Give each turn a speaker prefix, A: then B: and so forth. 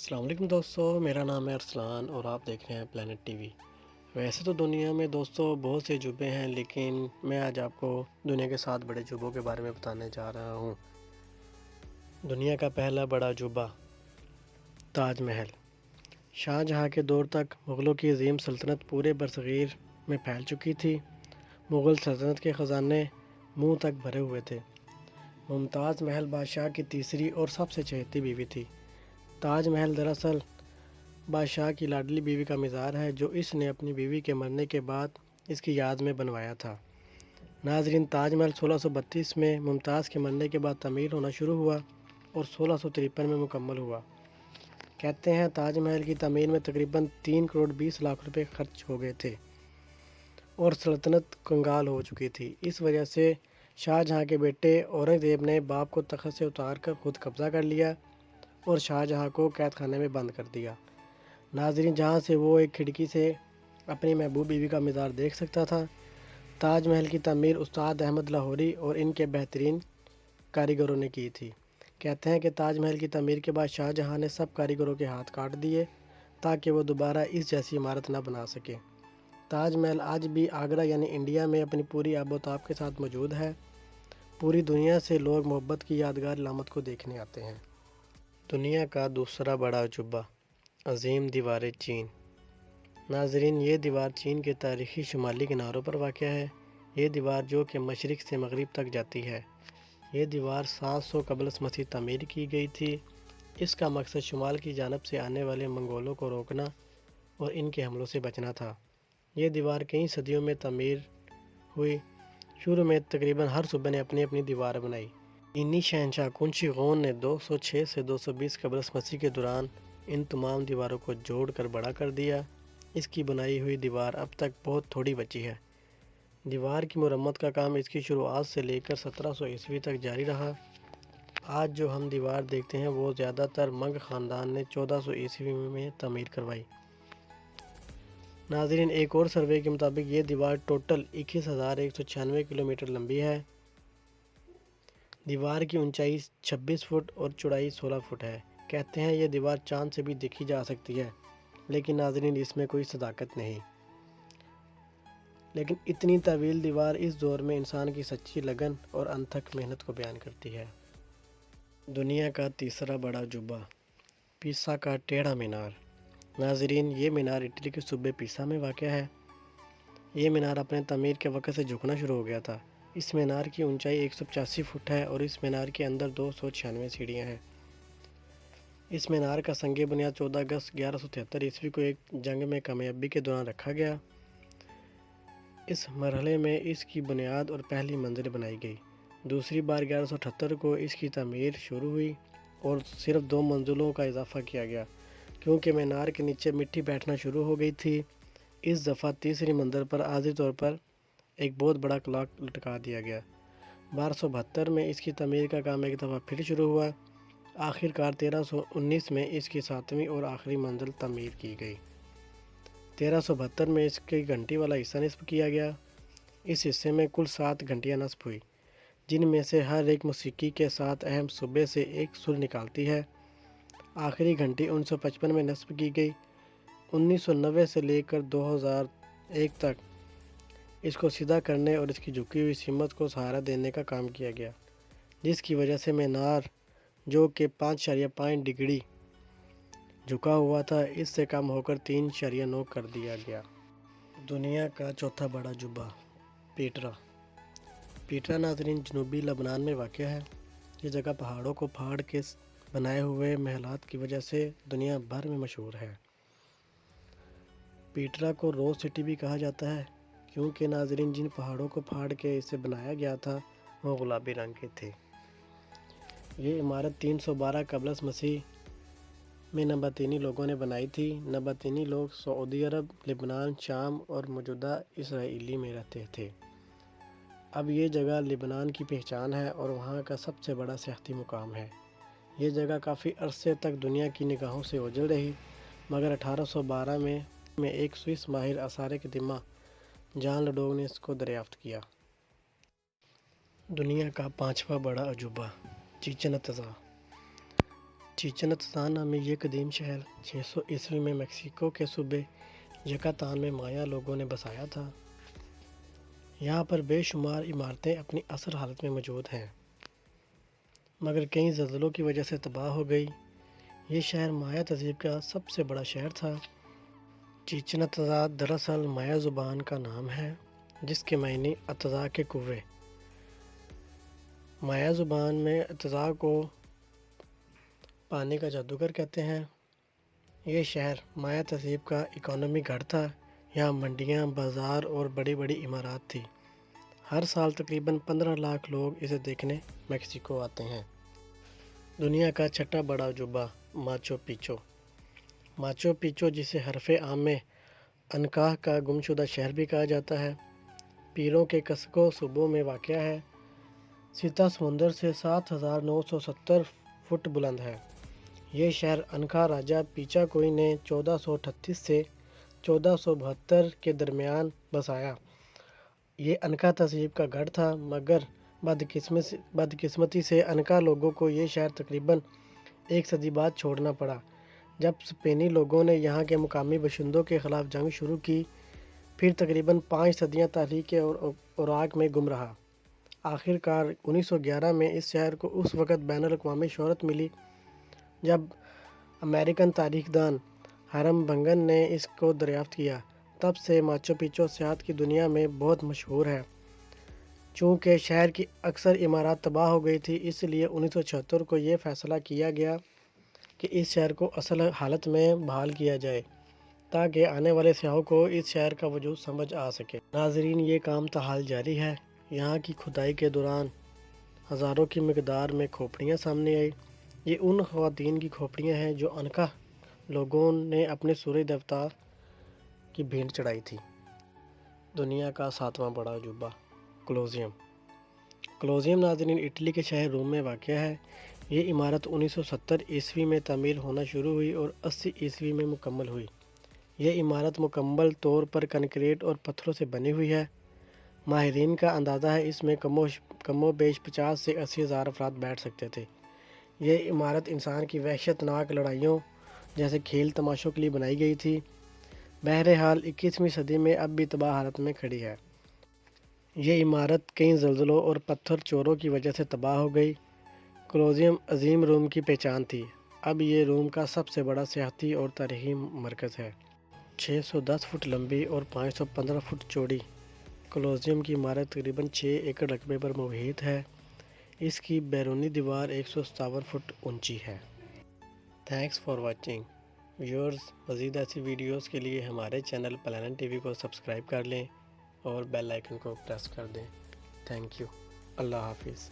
A: السلام علیکم دوستو، میرا نام ہے ارسلان اور آپ دیکھ رہے ہیں پلانٹ ٹی وی۔ ویسے تو دنیا میں دوستو بہت سے عجوبے ہیں، لیکن میں آج آپ کو دنیا کے 7 بڑے عجوبوں کے بارے میں بتانے جا رہا ہوں۔ دنیا کا پہلا بڑا عجوبہ، تاج محل۔ شاہ جہاں کے دور تک مغلوں کی عظیم سلطنت پورے برصغیر میں پھیل چکی تھی۔ مغل سلطنت کے خزانے منہ تک بھرے ہوئے تھے۔ ممتاز محل بادشاہ کی تیسری اور سب سے چہیتی بیوی تھی۔ تاج محل دراصل بادشاہ کی لاڈلی بیوی کا مزار ہے، جو اس نے اپنی بیوی کے مرنے کے بعد اس کی یاد میں بنوایا تھا۔ ناظرین، تاج محل 1632 میں ممتاز کے مرنے کے بعد تعمیر ہونا شروع ہوا اور 1653 میں مکمل ہوا۔ کہتے ہیں تاج محل کی تعمیر میں تقریباً 3 کروڑ 20 لاکھ روپے خرچ ہو گئے تھے اور سلطنت کنگال ہو چکی تھی۔ اس وجہ سے شاہ جہاں کے بیٹے اورنگزیب نے باپ کو تخت سے اتار کر خود قبضہ کر لیا اور شاہ جہاں کو قید خانے میں بند کر دیا۔ ناظرین، جہاں سے وہ ایک کھڑکی سے اپنی محبوب بیوی کا مزار دیکھ سکتا تھا۔ تاج محل کی تعمیر استاد احمد لاہوری اور ان کے بہترین کاریگروں نے کی تھی۔ کہتے ہیں کہ تاج محل کی تعمیر کے بعد شاہ جہاں نے سب کاریگروں کے ہاتھ کاٹ دیے تاکہ وہ دوبارہ اس جیسی عمارت نہ بنا سکے۔ تاج محل آج بھی آگرہ یعنی انڈیا میں اپنی پوری آب و تاب کے ساتھ موجود ہے۔ پوری دنیا سے لوگ محبت کی یادگار علامت کو دیکھنے آتے ہیں۔ دنیا کا دوسرا بڑا عجوبہ، عظیم دیوار چین۔ ناظرین، یہ دیوار چین کے تاریخی شمالی کناروں پر واقع ہے۔ یہ دیوار جو کہ مشرق سے مغرب تک جاتی ہے۔ یہ دیوار 700 قبل مسیح تعمیر کی گئی تھی۔ اس کا مقصد شمال کی جانب سے آنے والے منگولوں کو روکنا اور ان کے حملوں سے بچنا تھا۔ یہ دیوار کئی صدیوں میں تعمیر ہوئی۔ شروع میں تقریباً ہر صوبے نے اپنی اپنی دیوار بنائی۔ چینی شہنشاہ کنشی خون نے 206 سے 220 قبل مسیح کے دوران ان تمام دیواروں کو جوڑ کر بڑا کر دیا۔ اس کی بنائی ہوئی دیوار اب تک بہت تھوڑی بچی ہے۔ دیوار کی مرمت کا کام اس کی شروعات سے لے کر 1700 عیسوی تک جاری رہا۔ آج جو ہم دیوار دیکھتے ہیں وہ زیادہ تر منگ خاندان نے 1400 عیسوی میں تعمیر کروائی۔ ناظرین، ایک اور سروے کے مطابق یہ دیوار ٹوٹل 21,196 کلومیٹر لمبی ہے۔ دیوار کی اونچائی 26 فٹ اور چوڑائی 16 فٹ ہے۔ کہتے ہیں یہ دیوار چاند سے بھی دیکھی جا سکتی ہے، لیکن ناظرین اس میں کوئی صداقت نہیں۔ لیکن اتنی طویل دیوار اس دور میں انسان کی سچی لگن اور انتھک محنت کو بیان کرتی ہے۔ دنیا کا تیسرا بڑا عجوبہ، پیسا کا ٹیڑھا مینار۔ ناظرین، یہ مینار اٹلی کے صوبے پیسا میں واقع ہے۔ یہ مینار اپنے تعمیر کے وقت سے جھکنا شروع ہو گیا تھا۔ اس مینار کی اونچائی 185 فٹ ہے اور اس مینار کے اندر 296 سیڑھیاں ہیں۔ اس مینار کا سنگ بنیاد 14 اگست 1173 عیسوی کو ایک جنگ میں کامیابی کے دوران رکھا گیا۔ اس مرحلے میں اس کی بنیاد اور پہلی منزل بنائی گئی۔ دوسری بار 1178 کو اس کی تعمیر شروع ہوئی اور صرف 2 منزلوں کا اضافہ کیا گیا، کیونکہ مینار کے نیچے مٹی بیٹھنا شروع ہو گئی تھی۔ اس دفعہ تیسری منزل پر عارضی طور پر ایک بہت بڑا کلاک لٹکا دیا گیا۔ 1272 میں اس کی تعمیر کا کام ایک دفعہ پھر شروع ہوا۔ آخر کار 1319 میں اس کی 7ویں اور آخری منزل تعمیر کی گئی۔ 1372 میں اس کی گھنٹی والا حصہ نصب کیا گیا۔ اس حصے میں کل 7 گھنٹیاں نصب ہوئی، جن میں سے ہر ایک موسیقی کے ساتھ اہم صوبے سے ایک سر نکالتی ہے۔ آخری گھنٹی 1955 میں نصب کی گئی۔ 1990 سے لے کر 2001 تک اس کو سیدھا کرنے اور اس کی جھکی ہوئی سمت کو سہارا دینے کا کام کیا گیا، جس کی وجہ سے مینار جو کہ 5.5 ڈگری جھکا ہوا تھا، اس سے کم ہو کر 3.9 کر دیا گیا۔ دنیا کا چوتھا بڑا عجوبہ، پیٹرا۔ پیٹرا ناظرین جنوبی لبنان میں واقع ہے۔ یہ جگہ پہاڑوں کو پھاڑ کے بنائے ہوئے محلات کی وجہ سے دنیا بھر میں مشہور ہے۔ پیٹرا کو روز سٹی بھی کہا جاتا ہے، کیونکہ ناظرین جن پہاڑوں کو پھاڑ کے اسے بنایا گیا تھا وہ گلابی رنگ کے تھے۔ یہ عمارت 312 قبل مسیح میں نبطینی لوگوں نے بنائی تھی۔ نبطینی لوگ سعودی عرب، لبنان، شام اور موجودہ اسرائیل میں رہتے تھے۔ اب یہ جگہ لبنان کی پہچان ہے اور وہاں کا سب سے بڑا سیاحتی مقام ہے۔ یہ جگہ کافی عرصے تک دنیا کی نگاہوں سے اوجھل رہی، مگر 1812 میں ایک سوئس ماہر آثار قدیمہ جان لڈوگ نے اس کو دریافت کیا۔ دنیا کا پانچواں بڑا عجوبہ، چیچن اطزا۔ چیچن اطزان نامی یہ قدیم شہر 600 عیسوی میں میکسیکو کے صوبے یکاتان میں مایا لوگوں نے بسایا تھا۔ یہاں پر بے شمار عمارتیں اپنی اصل حالت میں موجود ہیں، مگر کئی زلزلوں کی وجہ سے تباہ ہو گئی۔ یہ شہر مایا تہذیب کا سب سے بڑا شہر تھا۔ چیچن اطزا دراصل مایا زبان کا نام ہے، جس کے معنی اطزا کے کنویں۔ مایا زبان میں اطزا کو پانی کا جادوگر کہتے ہیں۔ یہ شہر مایا تہذیب کا اکانومی گڑھ تھا۔ یہاں منڈیاں، بازار اور بڑی بڑی عمارات تھی۔ ہر سال تقریباً 15 لاکھ لوگ اسے دیکھنے میکسیکو آتے ہیں۔ دنیا کا چھٹا بڑا عجوبہ ماچو پیچو۔ ماچو پیچو، جسے حرف عام میں انکا کا گمشدہ شہر بھی کہا جاتا ہے، پیرو کے کسکو صوبوں میں واقع ہے۔ سیتا سمندر سے 7970 فٹ بلند ہے۔ یہ شہر انکا راجا پیچا کوئی نے 1438 سے 1472 کے درمیان بسایا۔ یہ انکا تہذیب کا گڑھ تھا، مگر بدقسمتی سے انکا لوگوں کو یہ شہر تقریباً 1 صدی بعد چھوڑنا پڑا، جب اسپینی لوگوں نے یہاں کے مقامی باشندوں کے خلاف جنگ شروع کی۔ پھر تقریباً 5 صدیاں تاریخ اوراق میں گم رہا۔ آخر کار 1911 میں اس شہر کو اس وقت بین الاقوامی شہرت ملی جب امریکن تاریخ دان ہرم بنگن نے اس کو دریافت کیا۔ تب سے ماچو پیچو سیاحت کی دنیا میں بہت مشہور ہے۔ چونکہ شہر کی اکثر عمارات تباہ ہو گئی تھی، اس لیے 1976 کو یہ فیصلہ کیا گیا کہ اس شہر کو اصل حالت میں بحال کیا جائے، تاکہ آنے والے سیاحوں کو اس شہر کا وجود سمجھ آ سکے۔ ناظرین، یہ کام تاحال جاری ہے۔ یہاں کی کھدائی کے دوران ہزاروں کی مقدار میں کھوپڑیاں سامنے آئی۔ یہ ان خواتین کی کھوپڑیاں ہیں جو انکا لوگوں نے اپنے سورج دیوتا کی بھینٹ چڑھائی تھی۔ دنیا کا 7واں بڑا عجوبہ کولوسیوم۔ کولوسیوم ناظرین اٹلی کے شہر روم میں واقع ہے۔ یہ عمارت 1970 عیسوی میں تعمیر ہونا شروع ہوئی اور 80 عیسوی میں مکمل ہوئی۔ یہ عمارت مکمل طور پر کنکریٹ اور پتھروں سے بنی ہوئی ہے۔ ماہرین کا اندازہ ہے اس میں کم و بیش 50 سے 80 ہزار افراد بیٹھ سکتے تھے۔ یہ عمارت انسان کی وحشت ناک لڑائیوں جیسے کھیل تماشوں کے لیے بنائی گئی تھی۔ بہرحال 21ویں صدی میں اب بھی تباہ حالت میں کھڑی ہے۔ یہ عمارت کئی زلزلوں اور پتھر چوروں کی وجہ سے تباہ ہو گئی۔ کولوسیوم عظیم روم کی پہچان تھی۔ اب یہ روم کا سب سے بڑا سیاحتی اور تاریخی مرکز ہے۔ 610 فٹ لمبی اور 515 فٹ چوڑی کولوسیوم کی عمارت تقریباً 6 ایکڑ رقبے پر محیط ہے۔ اس کی بیرونی دیوار 157 فٹ اونچی ہے۔ Thanks for watching viewers. مزید ایسی ویڈیوز کے لیے ہمارے چینل پلانٹ ٹی وی کو سبسکرائب کر لیں اور بیل آئیکن کو پریس کر دیں۔ Thank you. اللہ حافظ۔